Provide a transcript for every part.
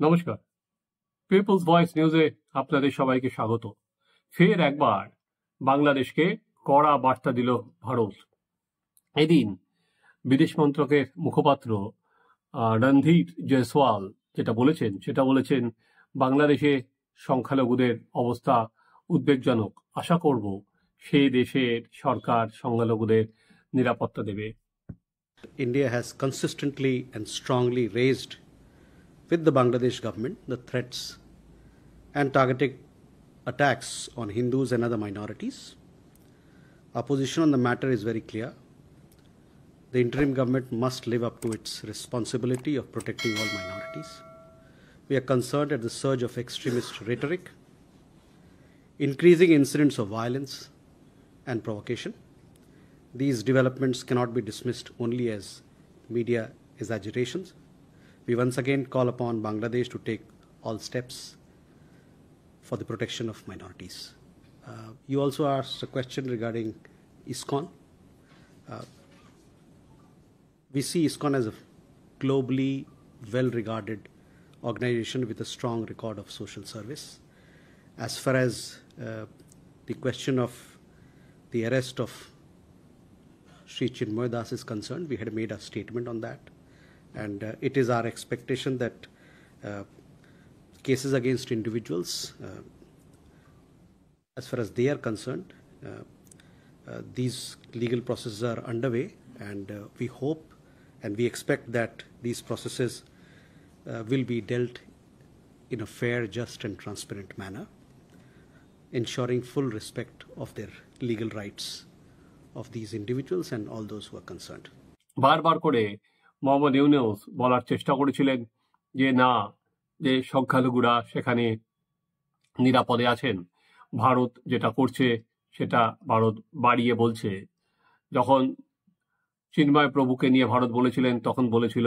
নমস্কার, people's voice নিউজে আপনাদের সবাইকে স্বাগত। ফের একবার বাংলাদেশকে কড়া বার্তা দিল ভারত। এদিন বিদেশ মন্ত্রকের মুখপাত্র রণধীর জয়সওয়াল যেটা বলেছেন বাংলাদেশে সংখ্যালঘুদের অবস্থা উদ্বেগজনক। আশা করব সে দেশের সরকার সংখ্যালঘুদের নিরাপত্তা দেবে। India has consistently and strongly raised with the Bangladesh government the threats and targeted attacks on Hindus and other minorities. Our position on the matter is very clear. The interim government must live up to its responsibility of protecting all minorities. We are concerned at the surge of extremist rhetoric, increasing incidents of violence and provocation. These developments cannot be dismissed only as media exaggerations. We once again call upon Bangladesh to take all steps for the protection of minorities. You also asked a question regarding ISKCON. We see ISKCON as a globally well-regarded organization with a strong record of social service. As far as the question of the arrest of Sri Chinmoy Das is concerned, we had made a statement on that, and it is our expectation that cases against individuals, as far as they are concerned, these legal processes are underway, and we hope and we expect that these processes will be dealt in a fair, just and transparent manner, ensuring full respect of their legal rights of these individuals and all those who are concerned. বারবার করে মোহাম্মদ ইউনূস বলার চেষ্টা করেছিলেন যে না, যে সংখ্যালঘুরা সেখানে নিরাপদে আছেন। ভারত যেটা করছে সেটা ভারত বাড়িয়ে বলছে। যখন চিন্ময় প্রভুকে নিয়ে ভারত বলেছিলেন তখন বলেছিল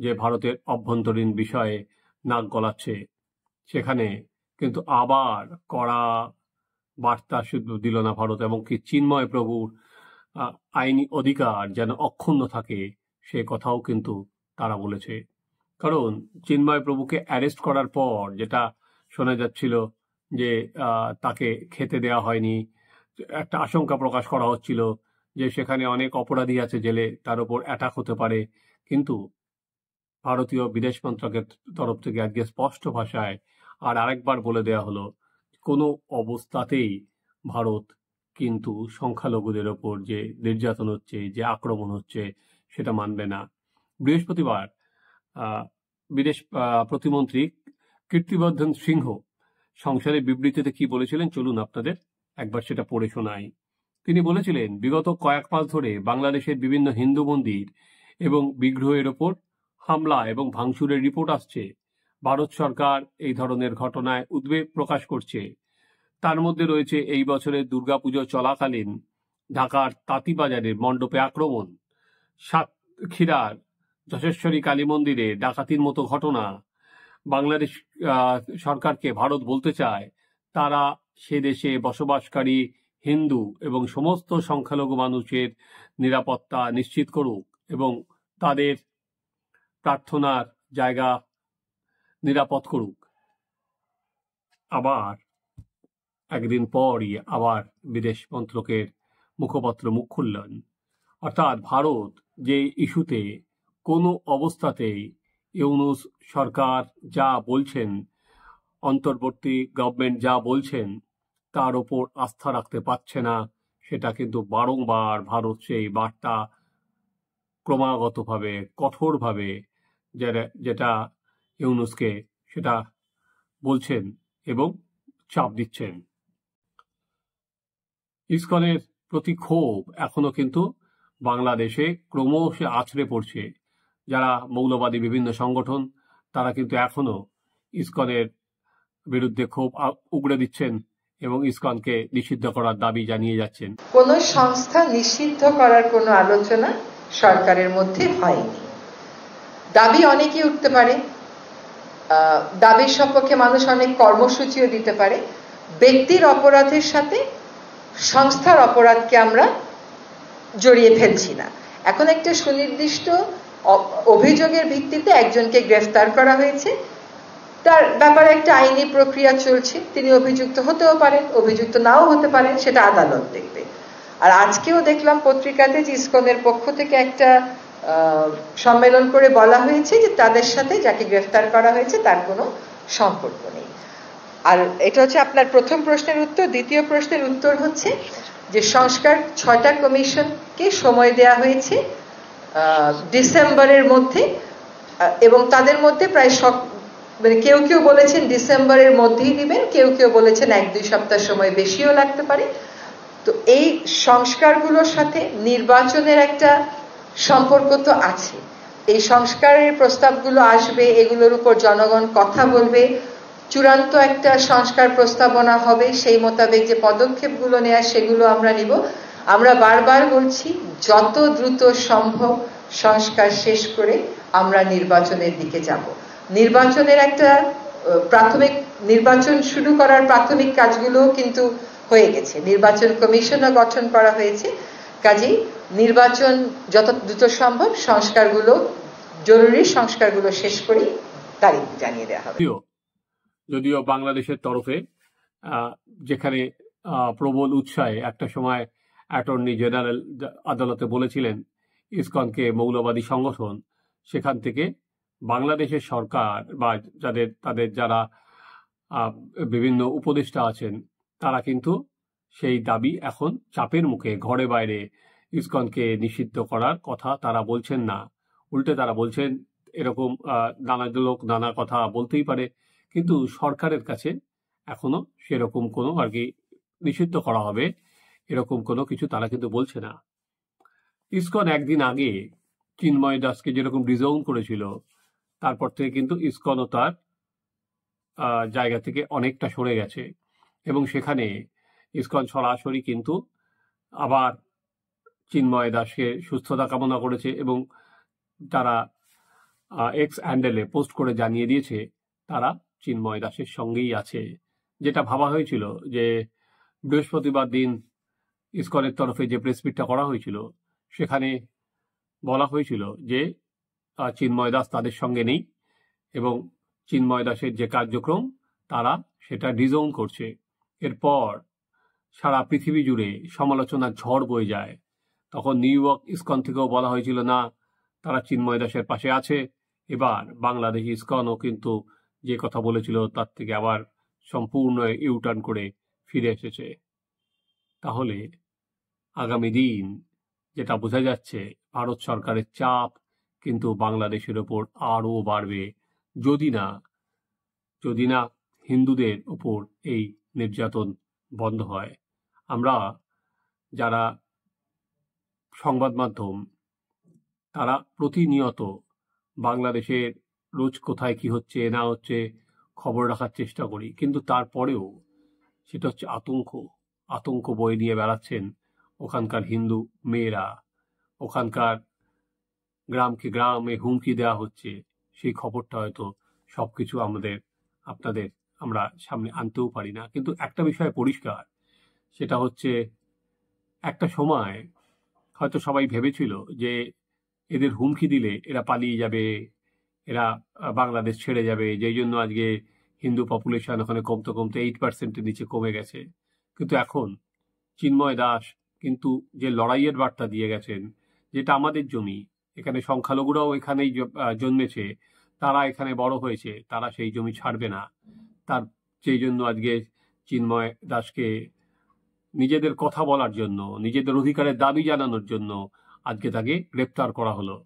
যে ভারতের অভ্যন্তরীণ বিষয়ে নাক গলাচ্ছে। সেখানে কিন্তু আবার কড়া বার্তা শুধু দিল না ভারত, এমনকি চিন্ময় প্রভুর আইনি অধিকার যেন অক্ষুণ্ণ থাকে সে কথাও কিন্তু তারা বলেছে। কারণ চিন্ময় প্রভুকে অ্যারেস্ট করার পর যেটা শোনা যাচ্ছিল যে তাকে খেতে দেওয়া হয়নি, একটা আশঙ্কা প্রকাশ করা হচ্ছিল যে সেখানে অনেক অপরাধী আছে জেলে, তার উপর অ্যাটাক হতে পারে। কিন্তু ভারতীয় বিদেশ মন্ত্রকের তরফ থেকে আজকে স্পষ্ট ভাষায় আর আরেকবার বলে দেওয়া হলো কোনো অবস্থাতেই ভারত কিন্তু সংখ্যালঘুদের ওপর যে নির্যাতন হচ্ছে, যে আক্রমণ হচ্ছে সেটা মানবে না। বৃহস্পতিবার বিদেশ প্রতিমন্ত্রী কীর্তিবর্ধন সিংহ সংসদের বিবৃতিতে কি বলেছিলেন চলুন আপনাদের একবার সেটা পড়ে শোনাই। তিনি বলেছিলেন, বিগত কয়েক মাস ধরে বাংলাদেশের বিভিন্ন হিন্দু মন্দির এবং বিগ্রহের ওপর হামলা এবং ভাঙচুরের রিপোর্ট আসছে। ভারত সরকার এই ধরনের ঘটনায় উদ্বেগ প্রকাশ করছে। তার মধ্যে রয়েছে এই বছরের দুর্গাপুজো চলাকালীন ঢাকার তাঁতিবাজারের মণ্ডপে আক্রমণ, সাতক্ষীরার যশেশ্বরী কালী মন্দিরে ডাকাতির মতো ঘটনা। বাংলাদেশ সরকারকে ভারত বলতে চায় তারা সে দেশে বসবাসকারী হিন্দু এবং সমস্ত সংখ্যালঘু মানুষের নিরাপত্তা নিশ্চিত করুক এবং তাদের প্রার্থনার জায়গা নিরাপদ করুক। আবার একদিন পরই আবার বিদেশ মন্ত্রকের মুখপাত্র মুখ খুললেন, অর্থাৎ ভারত যে ইস্যুতে কোনো অবস্থাতেই ইউনূস সরকার যা বলছেন, অন্তর্বর্তী গভর্নমেন্ট যা বলছেন তার ওপর আস্থা রাখতে পারছে না, সেটা কিন্তু বারংবার ভারত সেই বার্তা ক্রমাগতভাবে কঠোরভাবে যেটা ইউনূসকে সেটা বলছেন এবং চাপ দিচ্ছেন। ইসকনের প্রতি ক্ষোভ এখনো কিন্তু বাংলাদেশে ক্রমশ আছড়ে পড়ছে। যারা মৌলবাদী বিভিন্ন সংগঠন তারা কিন্তু এখনো ইসকনের বিরুদ্ধে ক্ষোভ উগড়ে দিচ্ছেন এবং ইসকনকে নিষিদ্ধ করার দাবি জানিয়ে যাচ্ছেন। কোন সংস্থা নিষিদ্ধ করার কোনো আলোচনা সরকারের মধ্যে হয়নি। দাবি অনেকেই উঠতে পারে, দাবির সপক্ষে মানুষ অনেক কর্মসূচিও দিতে পারে। ব্যক্তির অপরাধের সাথে সংস্থার অপরাধকে আমরা জড়িয়ে ফেলছি না। এখন একটা সুনির্দিষ্ট অভিযোগের ভিত্তিতে একজনকে গ্রেফতার করা হয়েছে, তার ব্যাপারে একটা আইনি প্রক্রিয়া চলছে, তিনি অভিযুক্ত হতেও পারেন, অভিযুক্ত নাও হতে পারেন, সেটা আদালত দেখবে। আর আজকেও দেখলাম পত্রিকাতে যে ইসকনের পক্ষ থেকে একটা সম্মেলন করে বলা হয়েছে যে তাদের সাথে যাকে গ্রেফতার করা হয়েছে তার কোনো সম্পর্ক নেই। আর এটা হচ্ছে আপনার প্রথম প্রশ্নের উত্তর। দ্বিতীয় প্রশ্নের উত্তর হচ্ছে যে সংস্কার 6টা কমিশনকে সময় দেয়া হয়েছে ডিসেম্বরের মধ্যে, এবং তাদের মধ্যে প্রায় মানে কেউ কেউ বলেছেন ডিসেম্বরের মধ্যেই দিবেন, কেউ কেউ বলেছেন 1-2 সপ্তাহ সময় বেশিও লাগতে পারে। তো এই সংস্কারগুলোর সাথে নির্বাচনের একটা সম্পর্ক তো আছে। এই সংস্কারের প্রস্তাবগুলো আসবে, এগুলোর উপর জনগণ কথা বলবে, চূড়ান্ত একটা সংস্কার প্রস্তাবনা হবে, সেই মোতাবেক যে পদক্ষেপগুলো নেওয়া সেগুলো আমরা নিব। আমরা বারবার বলছি যত দ্রুত সম্ভব সংস্কার শেষ করে আমরা নির্বাচনের দিকে যাব। নির্বাচনের একটা নির্বাচন শুরু করার প্রাথমিক কাজগুলো কিন্তু হয়ে গেছে, নির্বাচন কমিশনও গঠন করা হয়েছে। কাজেই নির্বাচন যত দ্রুত সম্ভব জরুরি সংস্কারগুলো শেষ করে তারিখ জানিয়ে দেওয়া হবে। যদিও বাংলাদেশের তরফে যেখানে প্রবল উৎসাহে একটা সময় অ্যাটর্নি জেনারেল আদালতে বলেছিলেন ইসকনকে মৌলবাদী সংগঠন, সেখান থেকে বাংলাদেশের সরকার বা তাদের যারা বিভিন্ন উপদেষ্টা আছেন তারা কিন্তু সেই দাবি এখন চাপের মুখে ঘরে বাইরে ইসকনকে নিষিদ্ধ করার কথা তারা বলছেন না। উল্টে তারা বলছেন এরকম নানা লোক নানা কথা বলতেই পারে, কিন্তু সরকারের কাছে এখনো সেরকম কোনো আর কি নিষিদ্ধ করা হবে এরকম কোনো কিছু তারা কিন্তু বলছে না। ইসকন একদিন আগে চিন্ময় দাসকে যেরকম ডিজাউন করেছিল, তারপর থেকে কিন্তু ইসকনও তার জায়গা থেকে অনেকটা সরে গেছে, এবং সেখানে ইসকন সরাসরি কিন্তু আবার চিন্ময় দাসকে সুস্থতা কামনা করেছে, এবং তারা এক্স হ্যান্ডেলে পোস্ট করে জানিয়ে দিয়েছে তারা চিন্ময় দাসের সঙ্গেই আছে। যেটা ভাবা হয়েছিল যে বৃহস্পতিবার দিন ইসকনের তরফে যে প্রেসমিটটা করা হয়েছিল সেখানে বলা হয়েছিল যে চিন্ময় দাস তাদের সঙ্গে নেই, এবং চিন্ময় দাসের যে কার্যক্রম তারা সেটা ডিজাউন করছে। এরপর সারা পৃথিবী জুড়ে সমালোচনার ঝড় বয়ে যায়। তখন নিউ ইয়র্ক ইসকন থেকেও বলা হয়েছিল না, তারা চিন্ময় দাসের পাশে আছে। এবার বাংলাদেশ ইসকনও কিন্তু যে কথা বলেছিল তার থেকে আবার সম্পূর্ণ ইউটার্ন করে ফিরে এসেছে। তাহলে আগামী দিন যেটা বোঝা যাচ্ছে, ভারত সরকারের চাপ কিন্তু বাংলাদেশের ওপর আরও বাড়বে যদি না হিন্দুদের ওপর এই নির্যাতন বন্ধ হয়। আমরা যারা সংবাদ মাধ্যম তারা প্রতিনিয়ত বাংলাদেশের রোজ কোথায় কি হচ্ছে না হচ্ছে খবর রাখার চেষ্টা করি, কিন্তু তারপরেও সেটা হচ্ছে আতঙ্ক বয়ে নিয়ে বেড়াচ্ছেন ওখানকার হিন্দু মেয়েরা। ওখানকার গ্রামে হুমকি দেওয়া হচ্ছে, সেই খবরটা হয়তো সবকিছু আপনাদের আমরা সামনে আনতেও পারি না। কিন্তু একটা বিষয় পরিষ্কার, সেটা হচ্ছে একটা সময় হয়তো সবাই ভেবেছিল যে এদের হুমকি দিলে এরা পালিয়ে যাবে, এরা বাংলাদেশ ছেড়ে যাবে, যেই জন্য আজকে হিন্দু পপুলেশন ওখানে কমতে 8%-এর নিচে কমে গেছে। কিন্তু এখন চিন্ময় দাস কিন্তু যে লড়াইয়ের বার্তা দিয়ে গেছেন, যেটা আমাদের জমি, এখানে সংখ্যালঘুরাও এখানেই জন্মেছে, তারা এখানে বড় হয়েছে, তারা সেই জমি ছাড়বে না। সেই জন্য আজকে চিন্ময় দাসকে নিজেদের কথা বলার জন্য, নিজেদের অধিকারের দাবি জানানোর জন্য আজকে তাকে গ্রেপ্তার করা হলো।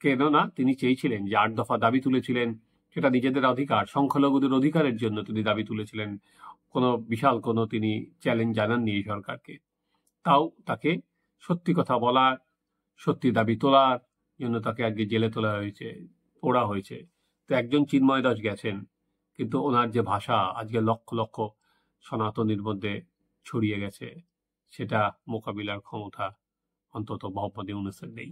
কেননা তিনি চেয়েছিলেন যে 8 দফা দাবি তুলেছিলেন, সেটা নিজেদের অধিকার, সংখ্যালঘুদের অধিকারের জন্য তিনি দাবি তুলেছিলেন। বিশাল কোনো তিনি চ্যালেঞ্জ জানাননি এই সরকারকে। তাও তাকে সত্যি কথা বলার, সত্যি দাবি তোলার জন্য তাকে আজকে জেলে পোড়া হয়েছে। তো একজন চিন্ময় দাস গেছেন, কিন্তু ওনার যে ভাষা আজকে লক্ষ লক্ষ সনাতনীর মধ্যে ছড়িয়ে গেছে, সেটা মোকাবিলার ক্ষমতা অন্তত মোহাম্মদ ইউনূসের নেই।